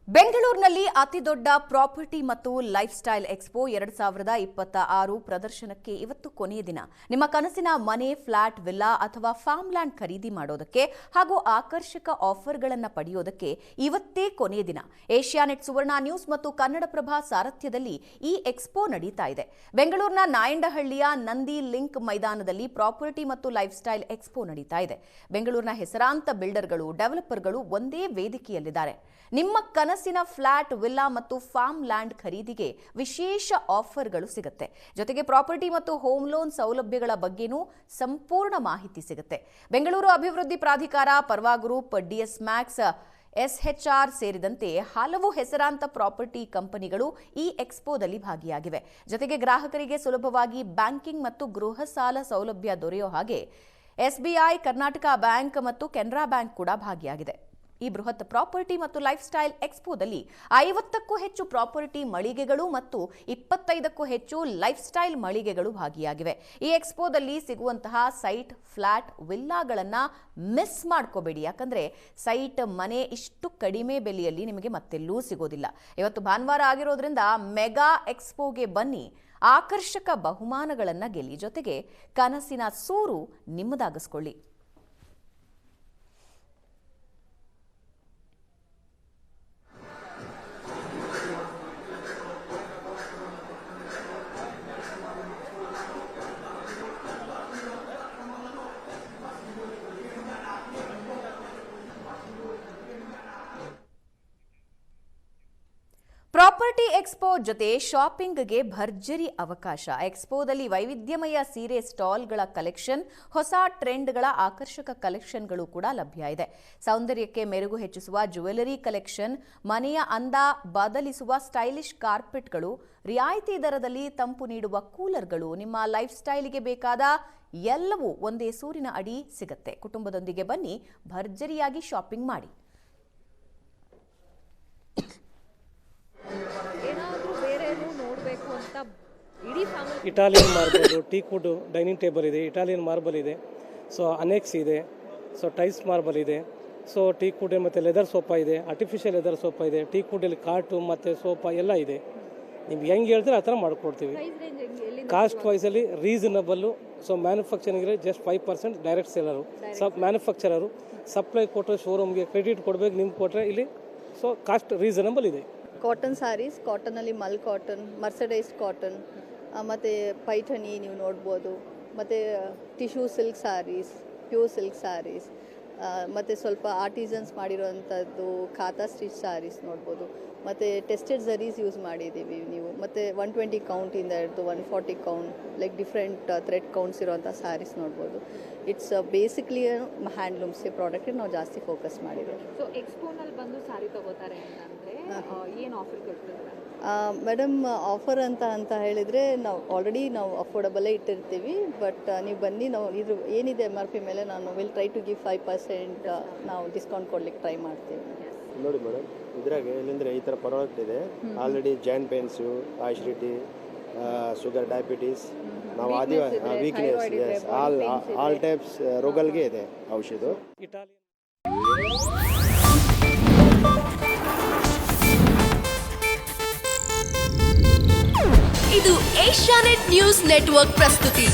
ಬೆಂಗಳೂರಿನಲ್ಲಿ ಅತಿದೊಡ್ಡ ಪ್ರಾಪರ್ಟಿ ಮತ್ತು ಲೈಫ್ ಸ್ಟೈಲ್ ಎಕ್ಸ್ಪೋ 2026 ಪ್ರದರ್ಶನಕ್ಕೆ ಇವತ್ತು ಕೊನೆಯ ದಿನ. ನಿಮ್ಮ ಕನಸಿನ ಮನೆ, ಫ್ಲಾಟ್, ವಿಲ್ಲಾ ಅಥವಾ ಫಾರ್ಮ್ ಲ್ಯಾಂಡ್ ಖರೀದಿ ಮಾಡೋದಕ್ಕೆ ಹಾಗೂ ಆಕರ್ಷಕ ಆಫರ್ಗಳನ್ನು ಪಡೆಯೋದಕ್ಕೆ ಇವತ್ತೇ ಕೊನೆಯ ದಿನ. ಏಷ್ಯಾನೆಟ್ ಸುವರ್ಣ ನ್ಯೂಸ್ ಮತ್ತು ಕನ್ನಡಪ್ರಭ ಸಾರಥ್ಯದಲ್ಲಿ ಈ ಎಕ್ಸ್ಪೋ ನಡೀತಾ ಇದೆ. ಬೆಂಗಳೂರಿನ ನಾಯಂಡಹಳ್ಳಿಯ ನಂದಿ ಲಿಂಕ್ ಮೈದಾನದಲ್ಲಿ ಪ್ರಾಪರ್ಟಿ ಮತ್ತು ಲೈಫ್ ಸ್ಟೈಲ್ ಎಕ್ಸ್ಪೋ ನಡೀತಾ ಇದೆ. ಬೆಂಗಳೂರಿನ ಹೆಸರಾಂತ ಬಿಲ್ಡರ್ಗಳು, ಡೆವಲಪರ್ಗಳು ಒಂದೇ ವೇದಿಕೆಯಲ್ಲಿದ್ದಾರೆ. ನಿಮ್ಮ ಕನಸಿನ ಫ್ಲಾಟ್, ವಿಲ್ಲಾ ಮತ್ತು ಫಾರ್ಮ್ ಲ್ಯಾಂಡ್ ಖರೀದಿಗೆ ವಿಶೇಷ ಆಫರ್ಗಳು ಸಿಗುತ್ತೆ. ಜೊತೆಗೆ ಪ್ರಾಪರ್ಟಿ ಮತ್ತು ಹೋಮ್ ಲೋನ್ ಸೌಲಭ್ಯಗಳ ಬಗ್ಗೆನೂ ಸಂಪೂರ್ಣ ಮಾಹಿತಿ ಸಿಗುತ್ತೆ. ಬೆಂಗಳೂರು ಅಭಿವೃದ್ಧಿ ಪ್ರಾಧಿಕಾರ, ಪರ್ವಾ ಗ್ರೂಪ್, ಡಿಎಸ್ ಮ್ಯಾಕ್ಸ್, SHR ಸೇರಿದಂತೆ ಹಲವು ಹೆಸರಾಂತ ಪ್ರಾಪರ್ಟಿ ಕಂಪನಿಗಳು ಈ ಎಕ್ಸ್ಪೋದಲ್ಲಿ ಭಾಗಿಯಾಗಿವೆ. ಜೊತೆಗೆ ಗ್ರಾಹಕರಿಗೆ ಸುಲಭವಾಗಿ ಬ್ಯಾಂಕಿಂಗ್ ಮತ್ತು ಗೃಹ ಸಾಲ ಸೌಲಭ್ಯ ದೊರೆಯೋ ಹಾಗೆ SBI, ಕರ್ನಾಟಕ ಬ್ಯಾಂಕ್ ಮತ್ತು ಕೆನರಾ ಬ್ಯಾಂಕ್ ಕೂಡ ಭಾಗಿಯಾಗಿದೆ. ಈ ಬೃಹತ್ ಪ್ರಾಪರ್ಟಿ ಮತ್ತು ಲೈಫ್ ಸ್ಟೈಲ್ ಎಕ್ಸ್ಪೋದಲ್ಲಿ 50ಕ್ಕೂ ಹೆಚ್ಚು ಪ್ರಾಪರ್ಟಿ ಮಳಿಗೆಗಳು ಮತ್ತು 25ಕ್ಕೂ ಹೆಚ್ಚು ಲೈಫ್ ಸ್ಟೈಲ್ ಮಳಿಗೆಗಳು ಭಾಗಿಯಾಗಿವೆ. ಈ ಎಕ್ಸ್ಪೋದಲ್ಲಿ ಸಿಗುವಂತಹ ಸೈಟ್, ಫ್ಲಾಟ್, ವಿಲ್ಲಾಗಳನ್ನು ಮಿಸ್ ಮಾಡ್ಕೋಬೇಡಿ. ಯಾಕಂದ್ರೆ ಸೈಟ್, ಮನೆ ಇಷ್ಟು ಕಡಿಮೆ ಬೆಲೆಯಲ್ಲಿ ನಿಮಗೆ ಮತ್ತೆಲ್ಲೂ ಸಿಗೋದಿಲ್ಲ. ಇವತ್ತು ಭಾನುವಾರ ಆಗಿರೋದ್ರಿಂದ ಮೆಗಾ ಎಕ್ಸ್ಪೋಗೆ ಬನ್ನಿ, ಆಕರ್ಷಕ ಬಹುಮಾನಗಳನ್ನು ಗೆಲ್ಲಿ, ಜೊತೆಗೆ ಕನಸಿನ ಸೂರು ನಿಮ್ಮದಾಗಿಸ್ಕೊಳ್ಳಿ. ಪ್ರಾಪರ್ಟಿ ಎಕ್ಸ್ಪೋ ಜೊತೆ ಶಾಪಿಂಗ್ಗೆ ಭರ್ಜರಿ ಅವಕಾಶ. ಎಕ್ಸ್ಪೋದಲ್ಲಿ ವೈವಿಧ್ಯಮಯ ಸೀರೆ ಸ್ಟಾಲ್ಗಳ ಕಲೆಕ್ಷನ್, ಹೊಸ ಟ್ರೆಂಡ್ಗಳ ಆಕರ್ಷಕ ಕಲೆಕ್ಷನ್ಗಳು ಕೂಡ ಲಭ್ಯ ಇದೆ. ಸೌಂದರ್ಯಕ್ಕೆ ಮೆರುಗು ಹೆಚ್ಚಿಸುವ ಜ್ಯುವೆಲರಿ ಕಲೆಕ್ಷನ್, ಮನೆಯ ಅಂದ ಬದಲಿಸುವ ಸ್ಟೈಲಿಶ್ ಕಾರ್ಪೆಟ್ಗಳು, ರಿಯಾಯಿತಿ ದರದಲ್ಲಿ ತಂಪು ನೀಡುವ ಕೂಲರ್ಗಳು, ನಿಮ್ಮ ಲೈಫ್ ಸ್ಟೈಲ್ಗೆ ಬೇಕಾದ ಎಲ್ಲವೂ ಒಂದೇ ಸೂರಿನ ಅಡಿ ಸಿಗುತ್ತೆ. ಕುಟುಂಬದೊಂದಿಗೆ ಬನ್ನಿ, ಭರ್ಜರಿಯಾಗಿ ಶಾಪಿಂಗ್ ಮಾಡಿ. Italian marble, teakwood dining table ಇದೆ, ಇಟಾಲಿಯನ್ ಮಾರ್ಬಲ್ ಇದೆ, ಸೊ ಅನೆಕ್ಸ್ ಇದೆ, ಸೊ ಟೈಲ್ಸ್ ಮಾರ್ಬಲ್ ಇದೆ, ಸೊ ಟೀಕ್ವುಡ್ ಮತ್ತು ಲೆದರ್ ಸೋಫಾ ಇದೆ, ಆರ್ಟಿಫಿಷಿಯಲ್ ಲೆದರ್ ಸೋಫಾ ಇದೆ, ಟೀಕ್ವುಡಲ್ಲಿ ಕಾರ್ಟು ಮತ್ತು ಸೋಫಾ ಎಲ್ಲ ಇದೆ. ನಿಮ್ಗೆ ಹೆಂಗೆ ಹೇಳ್ತಾರೆ ಆ ಥರ ಮಾಡಿಕೊಡ್ತೀವಿ. ಕಾಸ್ಟ್ ವೈಸಲ್ಲಿ reasonable. So manufacturing just 5% direct seller, manufacturer supply ಕೊಟ್ಟರೆ ಶೋರೂಮ್ಗೆ ಕ್ರೆಡಿಟ್ ಕೊಡಬೇಕು, ನಿಮ್ಗೆ ಕೊಟ್ಟರೆ ಇಲ್ಲಿ ಸೊ ಕಾಸ್ಟ್ ರೀಸನಬಲ್ ಇದೆ. ಕಾಟನ್ ಸ್ಯಾರೀಸ್, ಕಾಟನಲ್ಲಿ ಮಲ್ ಕಾಟನ್, ಮರ್ಸಡೈಸ್ ಕಾಟನ್, ಮತ್ತು ಪೈಠಣಿ ನೀವು ನೋಡ್ಬೋದು, ಮತ್ತು tissue silk sarees, pure silk sarees, ಮತ್ತು ಸ್ವಲ್ಪ ಆರ್ಟಿಸನ್ಸ್ ಮಾಡಿರೋವಂಥದ್ದು ಖಾತಾ ಸ್ಟಿಚ್ ಸ್ಯಾರೀಸ್ ನೋಡ್ಬೋದು. ಮತ್ತು ಟೆಸ್ಟೆಡ್ ಝರೀಸ್ ಯೂಸ್ ಮಾಡಿದ್ದೀವಿ ನೀವು. ಮತ್ತು 120 ಕೌಂಟಿಂದ ಹಿಡಿದು 140 count, like different thread counts ಇರೋವಂಥ ಸ್ಯಾರೀಸ್ ನೋಡ್ಬೋದು. ಇಟ್ಸ್ ಬೇಸಿಕ್ಲಿ ಹ್ಯಾಂಡ್ಲೂಮ್ಸ್ ಪ್ರಾಡಕ್ಟಿಗೆ ನಾವು ಜಾಸ್ತಿ ಫೋಕಸ್ ಮಾಡಿದ್ದೀವಿ. ಸೊ ಎಕ್ಸ್ಪೋನಲ್ಲಿ ಬಂದು ಸ್ಯಾರಿ ತಗೋತಾರೆ ಅಂತಂದರೆ ಏನು ಆಫರ್ ಕೊಡ್ತಿದ್ದಾರೆ ಮೇಡಮ್? ಆಫರ್ ಅಂತ ಹೇಳಿದರೆ ನಾವು ಆಲ್ರೆಡಿ ನಾವು ಅಫೋರ್ಡಬಲ್ಲೇ ಇಟ್ಟಿರ್ತೀವಿ. ಬಟ್ ನೀವು ಬನ್ನಿ, ನಾವು ಇದು ಏನಿದೆ MRP ಮೇಲೆ ನಾನು ವಿಲ್ ಟ್ರೈ ಟು ಗಿವ್ 5% ನಾವು ಡಿಸ್ಕೌಂಟ್ ಕೊಡ್ಲಿಕ್ಕೆ ಟ್ರೈ ಮಾಡ್ತೀವಿ. ನೋಡಿ ಮೇಡಮ್, ಇದ್ರಾಗೆ ಇಲ್ಲಿಂದರೆ ಈ ಥರ ಪ್ರಾಡಕ್ಟ್ ಇದೆ. Already joint pains, acidity, sugar, diabetes, ನಾವು ವೀಕ್ನೆಸ್, ಆಲ್ ಟೈಪ್ಸ್ ರೋಗಗಳಿಗೆ ಇದೆ ಔಷಧ. ಇದು ಏಷ್ಯಾನೆಟ್ ನ್ಯೂಸ್ ನೆಟ್ವರ್ಕ್ ಪ್ರಸ್ತುತಿ.